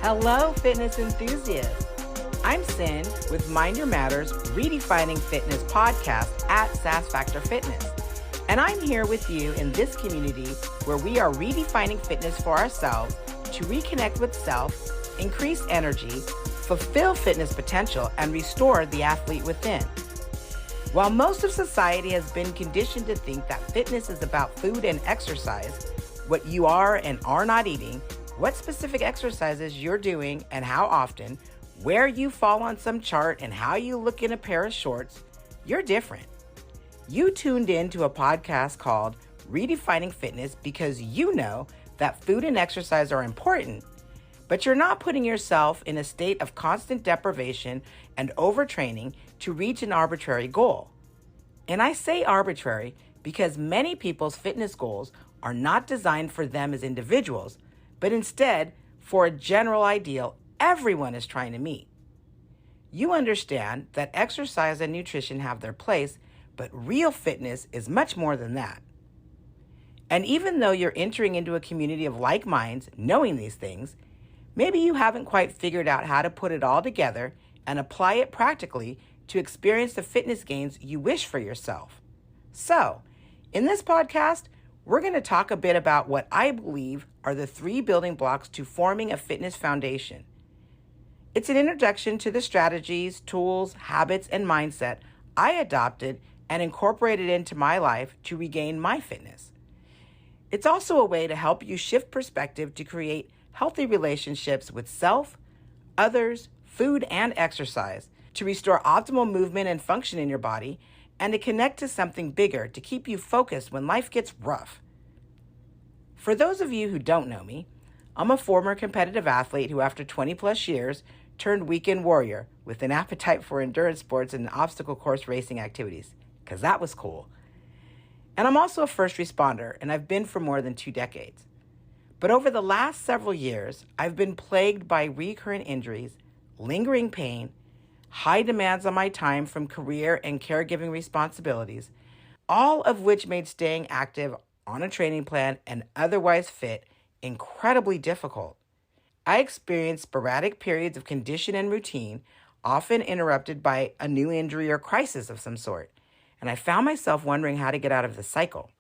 Hello, fitness enthusiasts. I'm Sin with Mind Your Matters Redefining Fitness podcast at Sassfactor Fitness. And I'm here with you in this community where we are redefining fitness for ourselves to reconnect with self, increase energy, fulfill fitness potential, and restore the athlete within. While most of society has been conditioned to think that fitness is about food and exercise, what you are and are not eating, what specific exercises you're doing and how often, where you fall on some chart and how you look in a pair of shorts, you're different. You tuned in to a podcast called Redefining Fitness because you know that food and exercise are important, but you're not putting yourself in a state of constant deprivation and overtraining to reach an arbitrary goal. And I say arbitrary because many people's fitness goals are not designed for them as individuals, but instead for a general ideal everyone is trying to meet. You understand that exercise and nutrition have their place, but real fitness is much more than that. And even though you're entering into a community of like minds knowing these things, maybe you haven't quite figured out how to put it all together and apply it practically to experience the fitness gains you wish for yourself. So, in this podcast, we're going to talk a bit about what I believe are the 3 building blocks to forming a fitness foundation. It's an introduction to the strategies, tools, habits, and mindset I adopted and incorporated into my life to regain my fitness. It's also a way to help you shift perspective to create healthy relationships with self, others, food, and exercise, to restore optimal movement and function in your body, and to connect to something bigger to keep you focused when life gets rough. For those of you who don't know me, I'm a former competitive athlete who, after 20 plus years, turned weekend warrior with an appetite for endurance sports and obstacle course racing activities, because that was cool. And I'm also a first responder, and I've been for more than 2 decades. But over the last several years, I've been plagued by recurrent injuries, lingering pain, high demands on my time from career and caregiving responsibilities, all of which made staying active on a training plan and otherwise fit incredibly difficult. I experienced sporadic periods of condition and routine, often interrupted by a new injury or crisis of some sort, and I found myself wondering how to get out of the cycle.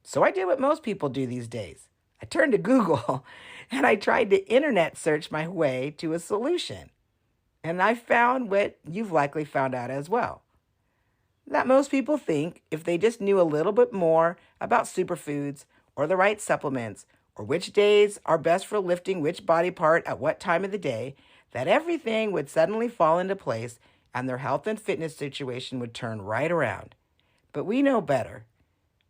So I did what most people do these days. I turned to Google and I tried to internet search my way to a solution. And I found what you've likely found out as well. That most people think if they just knew a little bit more about superfoods or the right supplements or which days are best for lifting which body part at what time of the day, that everything would suddenly fall into place and their health and fitness situation would turn right around. But we know better.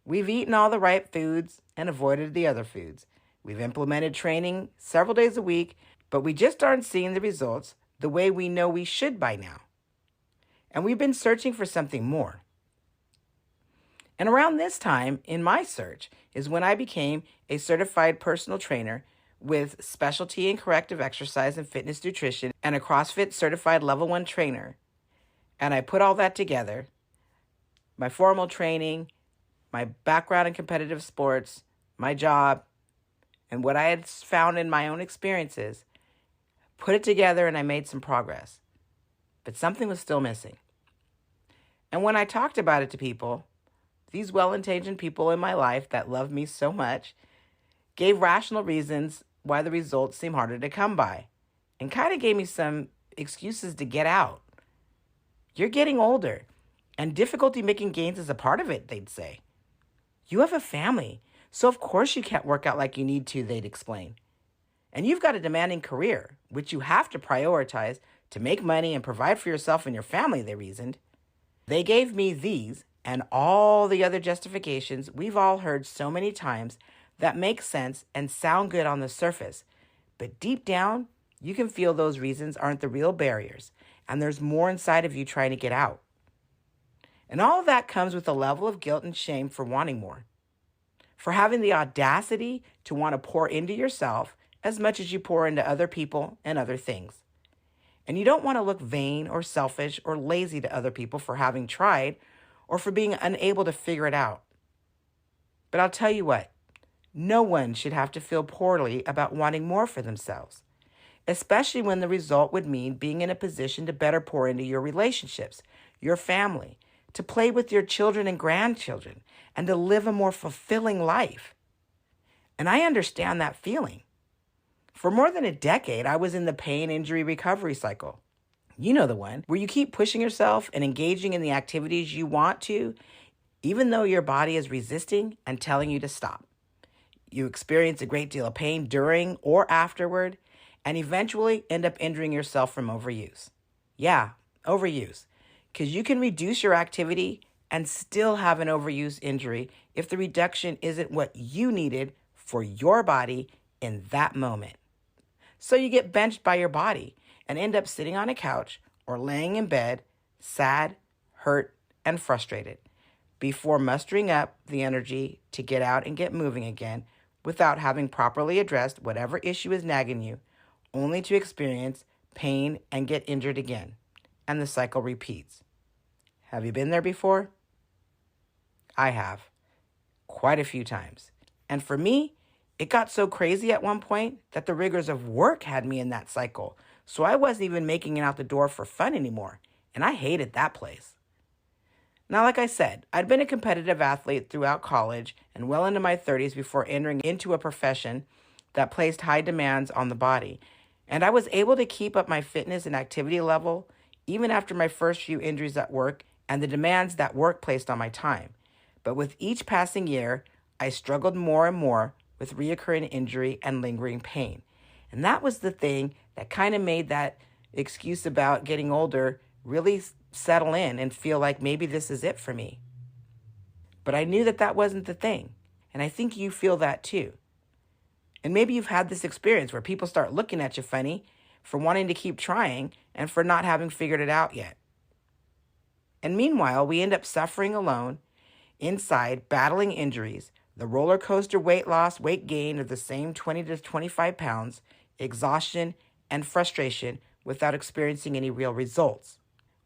We've eaten all the right foods and avoided the other foods. We've implemented training several days a week, but we just aren't seeing the results the way we know we should by now. And we've been searching for something more. And around this time in my search is when I became a certified personal trainer with specialty in corrective exercise and fitness nutrition and a CrossFit certified level 1 trainer. And I put all that together, my formal training, my background in competitive sports, my job, and what I had found in my own experiences, put it together, and I made some progress. But something was still missing. And when I talked about it to people, these well-intentioned people in my life that love me so much gave rational reasons why the results seem harder to come by and kind of gave me some excuses to get out. You're getting older, and difficulty making gains is a part of it, they'd say. You have a family, so of course you can't work out like you need to, they'd explain. And you've got a demanding career, which you have to prioritize to make money and provide for yourself and your family, they reasoned. They gave me these and all the other justifications we've all heard so many times that make sense and sound good on the surface. But deep down, you can feel those reasons aren't the real barriers, and there's more inside of you trying to get out. And all of that comes with a level of guilt and shame for wanting more, for having the audacity to want to pour into yourself as much as you pour into other people and other things. And you don't want to look vain or selfish or lazy to other people for having tried or for being unable to figure it out. But I'll tell you what, no one should have to feel poorly about wanting more for themselves. especially when the result would mean being in a position to better pour into your relationships, your family, to play with your children and grandchildren, and to live a more fulfilling life. And I understand that feeling. For more than a decade, I was in the pain injury recovery cycle. You know the one where you keep pushing yourself and engaging in the activities you want to, even though your body is resisting and telling you to stop. You experience a great deal of pain during or afterward, and eventually end up injuring yourself from overuse. Yeah, overuse. Because you can reduce your activity and still have an overuse injury if the reduction isn't what you needed for your body in that moment. So you get benched by your body and end up sitting on a couch or laying in bed, sad, hurt, and frustrated, before mustering up the energy to get out and get moving again without having properly addressed whatever issue is nagging you, only to experience pain and get injured again. And the cycle repeats. Have you been there before? I have, quite a few times. And for me, it got so crazy at one point that the rigors of work had me in that cycle. So I wasn't even making it out the door for fun anymore. And I hated that place. Now, like I said, I'd been a competitive athlete throughout college and well into my 30s before entering into a profession that placed high demands on the body. And I was able to keep up my fitness and activity level even after my first few injuries at work and the demands that work placed on my time. But with each passing year, I struggled more and more with reoccurring injury and lingering pain. And that was the thing that kind of made that excuse about getting older really settle in and feel like maybe this is it for me. But I knew that that wasn't the thing. And I think you feel that too. And maybe you've had this experience where people start looking at you funny for wanting to keep trying and for not having figured it out yet. And meanwhile, we end up suffering alone, inside, battling injuries, the roller coaster weight loss, weight gain of the same 20 to 25 pounds, exhaustion, and frustration without experiencing any real results.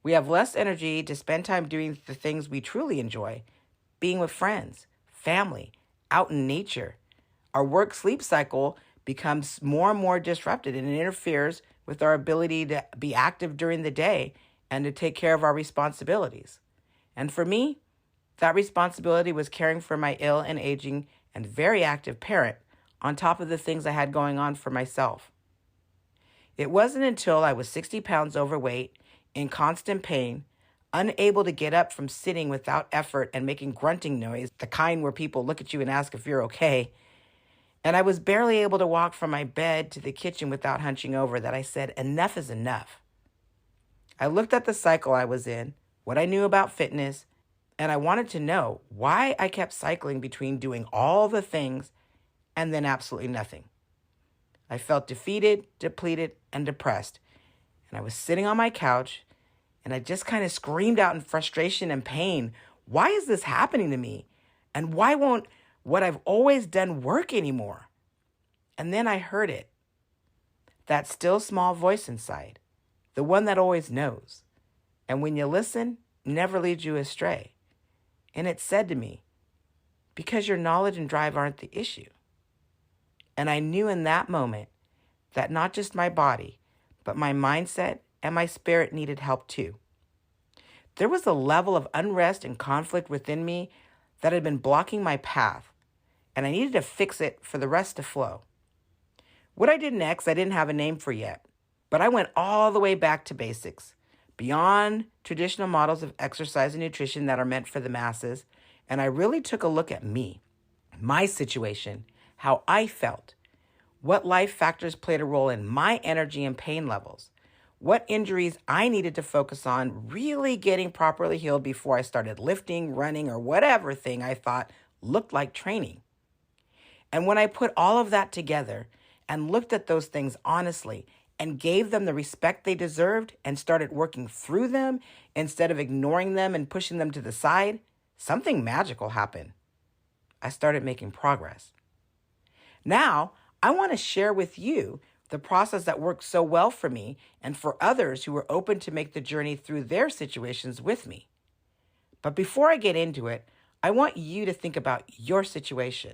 We have less energy to spend time doing the things we truly enjoy, being with friends, family, out in nature. Our work-sleep cycle becomes more and more disrupted, and it interferes with our ability to be active during the day and to take care of our responsibilities. And for me, that responsibility was caring for my ill and aging and very active parent on top of the things I had going on for myself. It wasn't until I was 60 pounds overweight, in constant pain, unable to get up from sitting without effort and making grunting noise, the kind where people look at you and ask if you're okay, and I was barely able to walk from my bed to the kitchen without hunching over, that I said, enough is enough. I looked at the cycle I was in, what I knew about fitness, and I wanted to know why I kept cycling between doing all the things and then absolutely nothing. I felt defeated, depleted, and depressed. And I was sitting on my couch, and I just kind of screamed out in frustration and pain, why is this happening to me? And why won't what I've always done work anymore? And then I heard it. That still small voice inside, the one that always knows. And when you listen, never leads you astray. And it said to me, because your knowledge and drive aren't the issue. And I knew in that moment that not just my body, but my mindset and my spirit needed help too. There was a level of unrest and conflict within me that had been blocking my path, and I needed to fix it for the rest to flow. What I did next, I didn't have a name for yet, but I went all the way back to basics, beyond traditional models of exercise and nutrition that are meant for the masses, and I really took a look at me, my situation, how I felt, what life factors played a role in my energy and pain levels, what injuries I needed to focus on really getting properly healed before I started lifting, running, or whatever thing I thought looked like training. And when I put all of that together and looked at those things honestly and gave them the respect they deserved and started working through them instead of ignoring them and pushing them to the side, something magical happened. I started making progress. Now, I want to share with you the process that worked so well for me and for others who were open to make the journey through their situations with me. But before I get into it, I want you to think about your situation.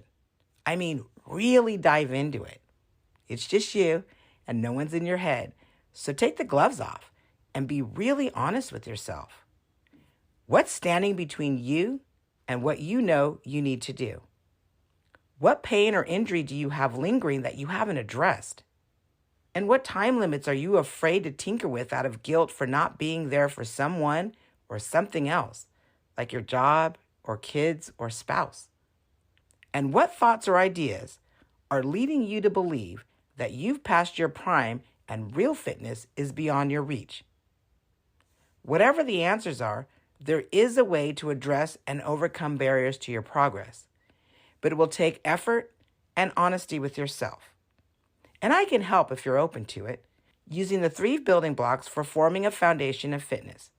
I mean, really dive into it. It's just you, and no one's in your head. So take the gloves off and be really honest with yourself. What's standing between you and what you know you need to do? What pain or injury do you have lingering that you haven't addressed? And what time limits are you afraid to tinker with out of guilt for not being there for someone or something else, like your job or kids or spouse? And what thoughts or ideas are leading you to believe that you've passed your prime and real fitness is beyond your reach? Whatever the answers are, there is a way to address and overcome barriers to your progress, but it will take effort and honesty with yourself. And I can help if you're open to it, using the 3 building blocks for forming a foundation of fitness: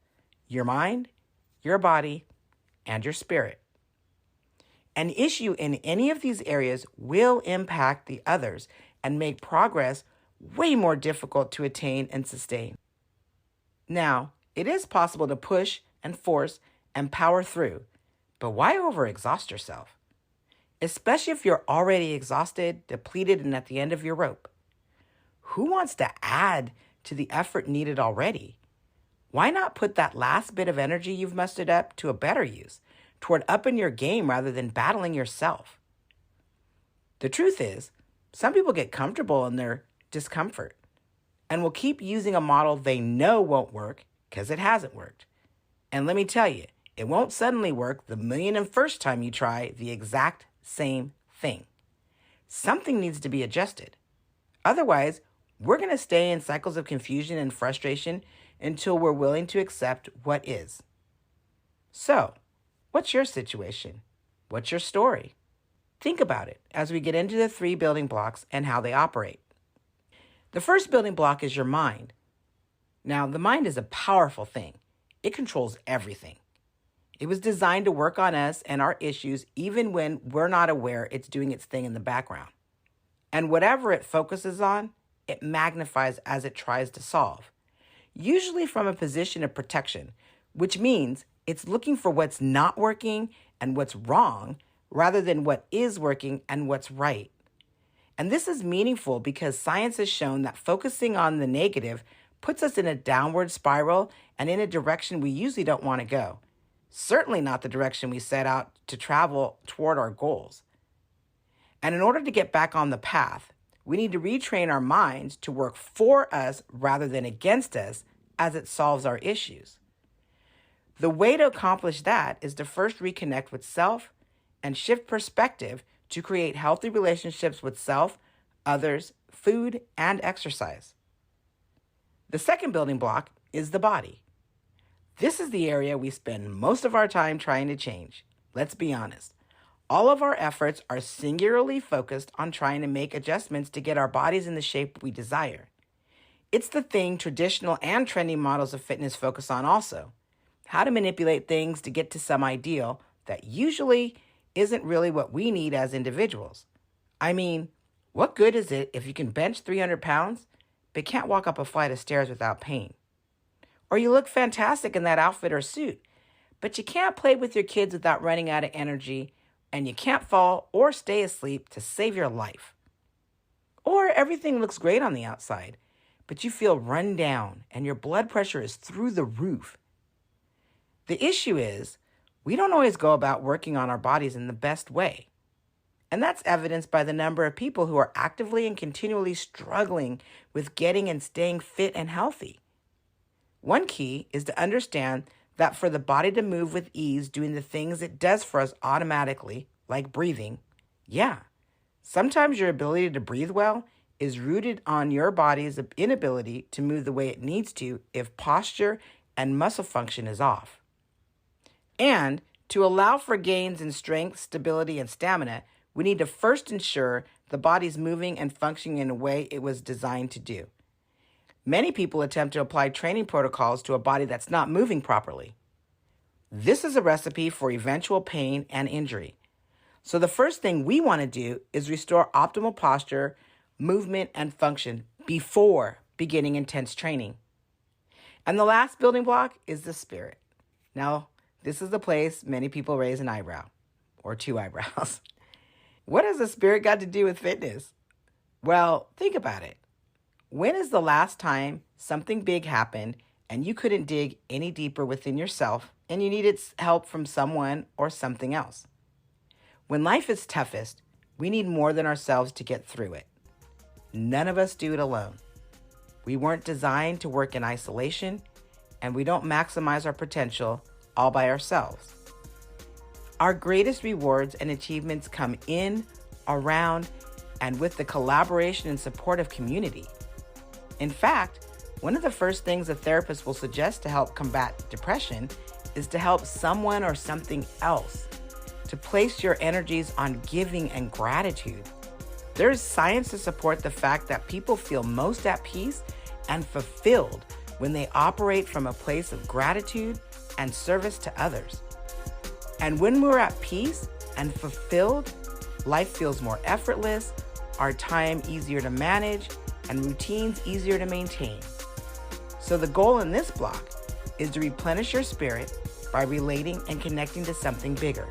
your mind, your body, and your spirit. An issue in any of these areas will impact the others and make progress way more difficult to attain and sustain. Now, it is possible to push and force and power through, but why overexhaust yourself? Especially if you're already exhausted, depleted, and at the end of your rope. Who wants to add to the effort needed already? Why not put that last bit of energy you've mustered up to a better use, toward upping your game rather than battling yourself? The truth is, some people get comfortable in their discomfort and will keep using a model they know won't work because it hasn't worked. And let me tell you, it won't suddenly work the 1,000,001st time you try the exact same thing. Something needs to be adjusted. Otherwise, we're going to stay in cycles of confusion and frustration until we're willing to accept what is. So, what's your situation? What's your story? Think about it as we get into the 3 building blocks and how they operate. The first building block is your mind. Now, the mind is a powerful thing. It controls everything. It was designed to work on us and our issues even when we're not aware it's doing its thing in the background. And whatever it focuses on, it magnifies as it tries to solve, usually from a position of protection, which means it's looking for what's not working and what's wrong rather than what is working and what's right. And this is meaningful because science has shown that focusing on the negative puts us in a downward spiral and in a direction we usually don't want to go. Certainly not the direction we set out to travel toward our goals. And in order to get back on the path, we need to retrain our minds to work for us rather than against us as it solves our issues. The way to accomplish that is to first reconnect with self and shift perspective to create healthy relationships with self, others, food, and exercise. The second building block is the body. This is the area we spend most of our time trying to change. Let's be honest. All of our efforts are singularly focused on trying to make adjustments to get our bodies in the shape we desire. It's the thing traditional and trendy models of fitness focus on also. How to manipulate things to get to some ideal that usually isn't really what we need as individuals. I mean, what good is it if you can bench 300 pounds, but can't walk up a flight of stairs without pain? Or you look fantastic in that outfit or suit, but you can't play with your kids without running out of energy, and you can't fall or stay asleep to save your life. Or everything looks great on the outside, but you feel run down and your blood pressure is through the roof. The issue is, we don't always go about working on our bodies in the best way. And that's evidenced by the number of people who are actively and continually struggling with getting and staying fit and healthy. One key is to understand that for the body to move with ease doing the things it does for us automatically, like breathing, sometimes your ability to breathe well is rooted on your body's inability to move the way it needs to if posture and muscle function is off. And to allow for gains in strength, stability, and stamina, we need to first ensure the body's moving and functioning in a way it was designed to do. Many people attempt to apply training protocols to a body that's not moving properly. This is a recipe for eventual pain and injury. So the first thing we want to do is restore optimal posture, movement, and function before beginning intense training. And the last building block is the spirit. Now, this is the place many people raise an eyebrow, or 2 eyebrows. What has the spirit got to do with fitness? Well, think about it. When is the last time something big happened and you couldn't dig any deeper within yourself and you needed help from someone or something else? When life is toughest, we need more than ourselves to get through it. None of us do it alone. We weren't designed to work in isolation, and we don't maximize our potential all by ourselves. Our greatest rewards and achievements come in, around, and with the collaboration and support of community. In fact, one of the first things a therapist will suggest to help combat depression is to help someone or something else, to place your energies on giving and gratitude. There is science to support the fact that people feel most at peace and fulfilled when they operate from a place of gratitude and service to others. And when we're at peace and fulfilled, life feels more effortless, our time easier to manage, and routines easier to maintain. So the goal in this block is to replenish your spirit by relating and connecting to something bigger.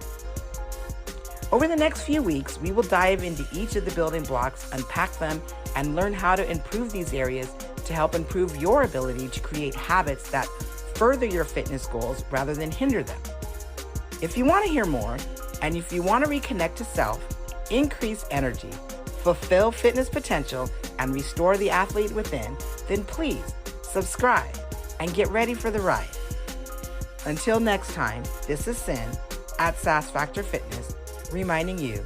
Over the next few weeks, we will dive into each of the building blocks, unpack them, and learn how to improve these areas to help improve your ability to create habits that further your fitness goals rather than hinder them. If you want to hear more, and if you want to reconnect to self, increase energy, fulfill fitness potential, and restore the athlete within, then please subscribe and get ready for the ride. Until next time, this is Sin at Sassfactor Fitness, reminding you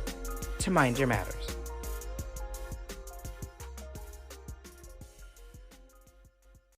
to mind your matters.